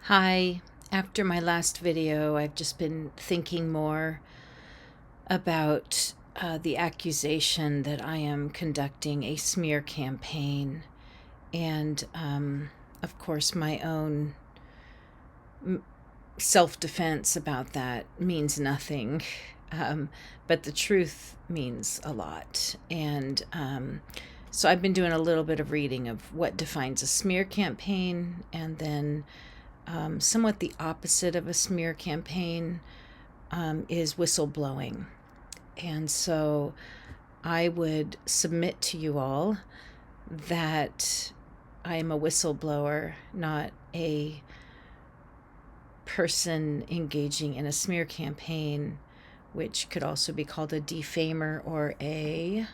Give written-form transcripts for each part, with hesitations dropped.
Hi. After my last video, I've just been thinking more about the accusation that I am conducting a smear campaign, and of course, my own self defense about that means nothing. But the truth means a lot. And so I've been doing a little bit of reading of what defines a smear campaign, and then somewhat the opposite of a smear campaign is whistleblowing. And so I would submit to you all that I am a whistleblower, not a person engaging in a smear campaign, which could also be called a defamer or I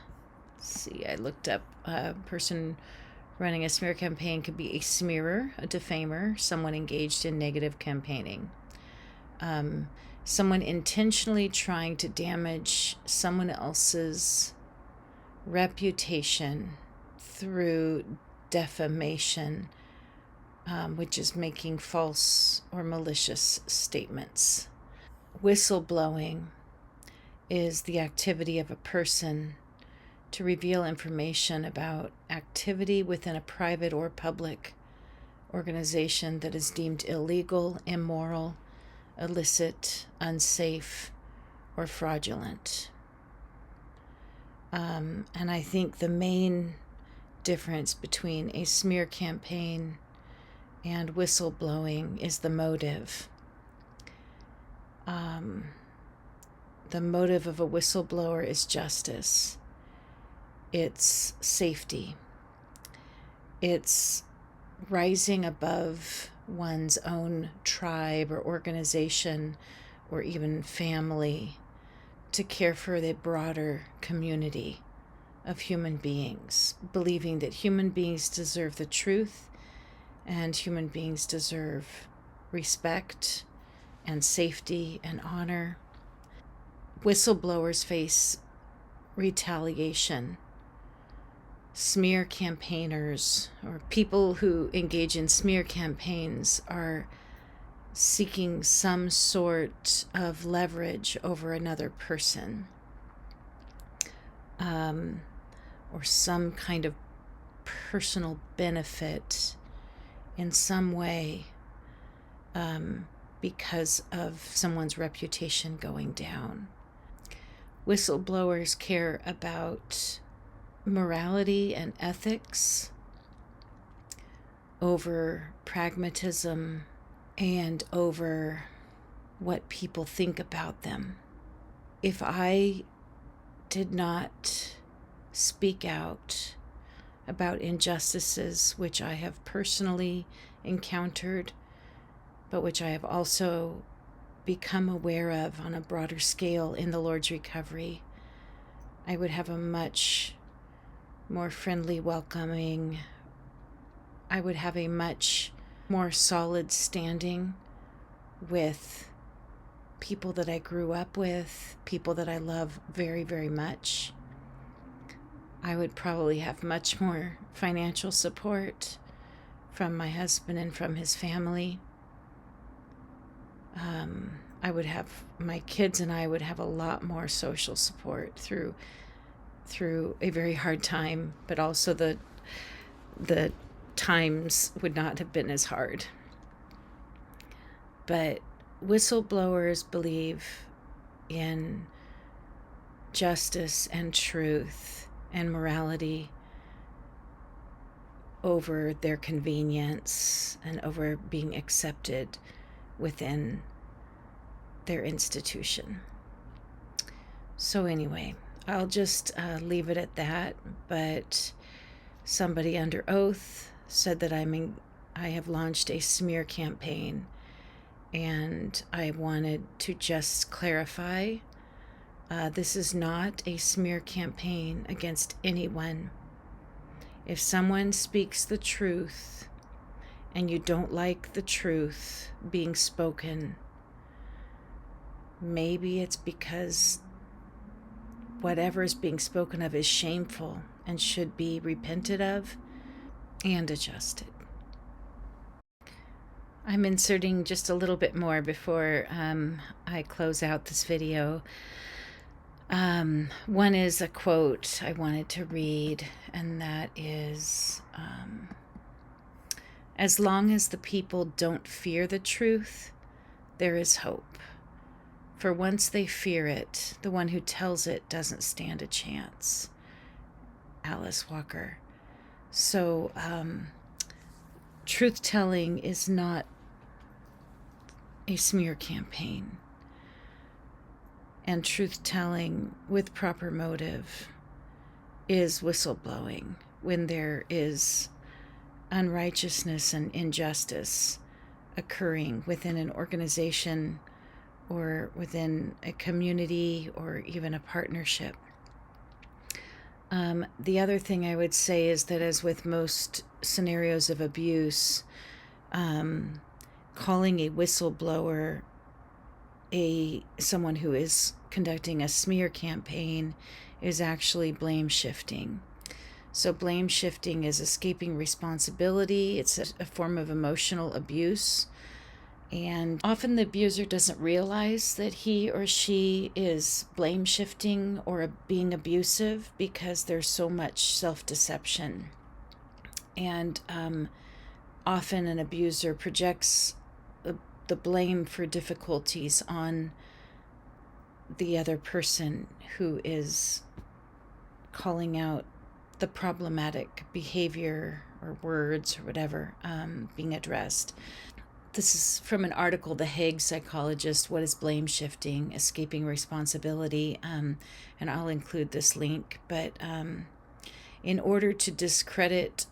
looked up a person running a smear campaign could be a smearer, a defamer, someone engaged in negative campaigning. Someone intentionally trying to damage someone else's reputation through defamation, which is making false or malicious statements. Whistleblowing is the activity of a person to reveal information about activity within a private or public organization that is deemed illegal, immoral, illicit, unsafe, or fraudulent. And I think the main difference between a smear campaign and whistleblowing is the motive. The motive of a whistleblower is justice. It's safety. It's rising above one's own tribe or organization or even family to care for the broader community of human beings, believing that human beings deserve the truth and human beings deserve respect and safety and honor. Whistleblowers face retaliation. Smear campaigners or people who engage in smear campaigns are seeking some sort of leverage over another person, or some kind of personal benefit in some way, because of someone's reputation going down. Whistleblowers care about morality and ethics over pragmatism and over what people think about them. If I did not speak out about injustices which I have personally encountered, but which I have also become aware of on a broader scale in the Lord's recovery, I would have a much more friendly, welcoming, I would have a much more solid standing with people that I grew up with, people that I love very, very much. I would probably have much more financial support from my husband and from his family. I would have, my kids and I would have a lot more social support through a very hard time, but also the times would not have been as hard. But whistleblowers believe in justice and truth and morality over their convenience and over being accepted within their institution. So anyway, I'll just leave it at that. But somebody under oath said that I have launched a smear campaign, and I wanted to just clarify, this is not a smear campaign against anyone. If someone speaks the truth and you don't like the truth being spoken, maybe it's because whatever is being spoken of is shameful and should be repented of and adjusted. I'm inserting just a little bit more before I close out this video. One is a quote I wanted to read, and that is, as long as the people don't fear the truth, there is hope. For once they fear it, the one who tells it doesn't stand a chance. Alice Walker. So, truth-telling is not a smear campaign. And truth-telling with proper motive is whistleblowing when there is unrighteousness and injustice occurring within an organization or within a community or even a partnership. The other thing I would say is that, as with most scenarios of abuse, calling a whistleblower someone who is conducting a smear campaign is actually blame shifting. So blame shifting is escaping responsibility. It's a form of emotional abuse. And often the abuser doesn't realize that he or she is blame shifting or being abusive because there's so much self-deception. And often an abuser projects the blame for difficulties on the other person who is calling out the problematic behavior or words or whatever being addressed. This is from an article, The Hague Psychologist, What is Blame Shifting? Escaping Responsibility, and I'll include this link. But in order to discredit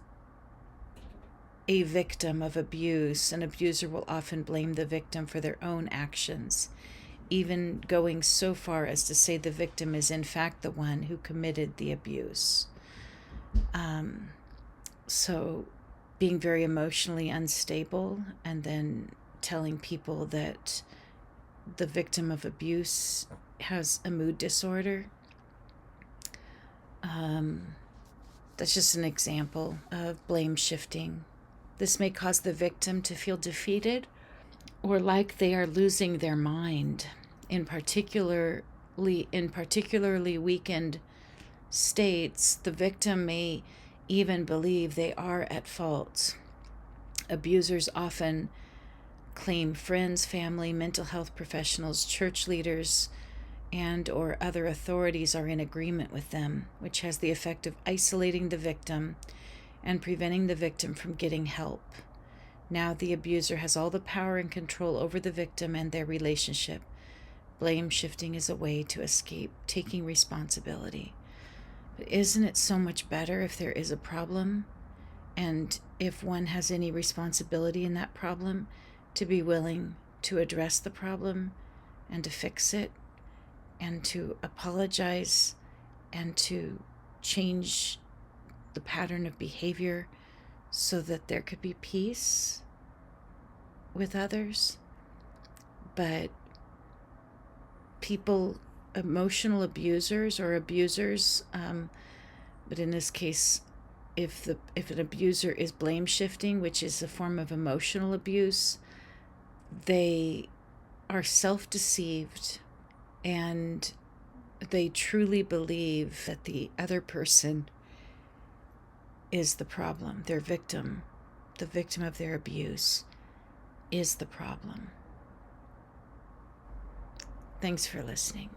a victim of abuse, an abuser will often blame the victim for their own actions, even going so far as to say the victim is in fact the one who committed the abuse. So being very emotionally unstable and then telling people that the victim of abuse has a mood disorder. That's just an example of blame shifting. This may cause the victim to feel defeated or like they are losing their mind. In particularly weakened states, the victim may even believe they are at fault. Abusers often claim friends, family, mental health professionals, church leaders, and or other authorities are in agreement with them, which has the effect of isolating the victim and preventing the victim from getting help. Now the abuser has all the power and control over the victim and their relationship. Blame shifting is a way to escape taking responsibility. But isn't it so much better if there is a problem, and if one has any responsibility in that problem, to be willing to address the problem and to fix it and to apologize and to change the pattern of behavior so that there could be peace with others? But people, emotional abusers or abusers, but in this case, if an abuser is blame shifting, which is a form of emotional abuse, they are self-deceived and they truly believe that the other person is the problem. Their victim, the victim of their abuse, is the problem. Thanks for listening.